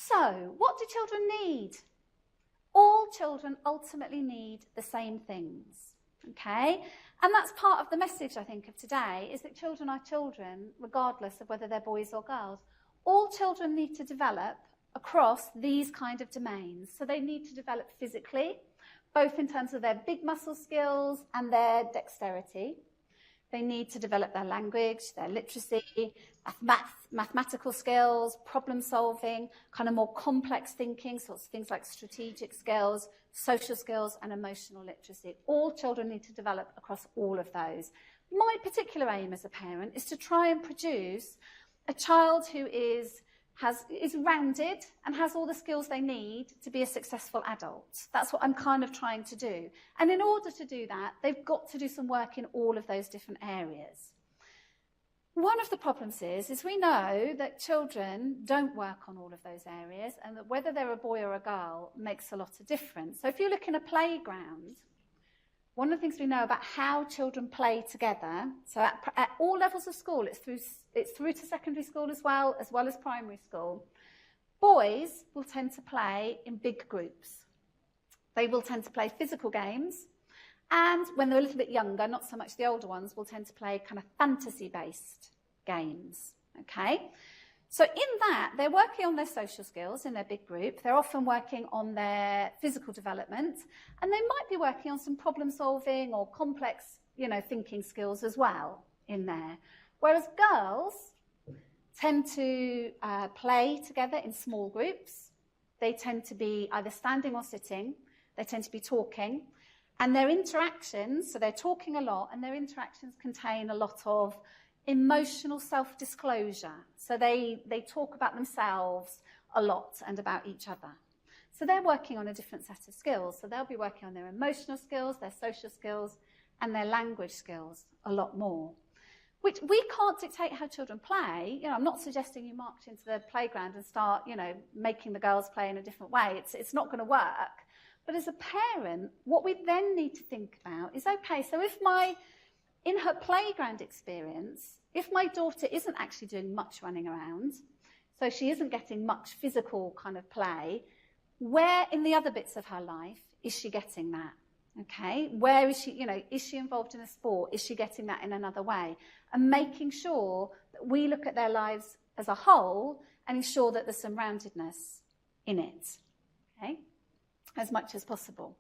So, what do children need? All children ultimately need the same things, okay? And that's part of the message, I think, of today, is that children are children, regardless of whether they're boys or girls. All children need to develop across these kind of domains. So they need to develop physically, both in terms of their big muscle skills and their dexterity. They need to develop their language, their literacy, mathematical skills, problem solving, kind of more complex thinking, sorts of things like strategic skills, social skills, and emotional literacy. All children need to develop across all of those. My particular aim as a parent is to try and produce a child who is rounded and has all the skills they need to be a successful adult. That's what I'm kind of trying to do. And in order to do that, they've got to do some work in all of those different areas. One of the problems is we know that children don't work on all of those areas, and that whether they're a boy or a girl makes a lot of difference. So if you look in a playground, one of the things we know about how children play together, so at all levels of school, it's through to secondary school as well as primary school, boys will tend to play in big groups. They will tend to play physical games, and when they're a little bit younger, not so much the older ones, will tend to play kind of fantasy-based games, okay? So in that, they're working on their social skills in their big group. They're often working on their physical development, and they might be working on some problem solving or complex, thinking skills as well in there. Whereas girls tend to play together in small groups. They tend to be either standing or sitting. They tend to be talking. And their interactions, so they're talking a lot, and their interactions contain a lot of emotional self-disclosure. So they talk about themselves a lot and about each other. So they're working on a different set of skills. So they'll be working on their emotional skills, their social skills, and their language skills a lot more. Which we can't dictate how children play. I'm not suggesting you march into the playground and start, making the girls play in a different way. It's not going to work. But as a parent, what we then need to think about is, okay, so in her playground experience, if my daughter isn't actually doing much running around, so she isn't getting much physical kind of play, where in the other bits of her life is she getting that? Okay, where is she, is she involved in a sport? Is she getting that in another way? And making sure that we look at their lives as a whole and ensure that there's some roundedness in it, okay, as much as possible.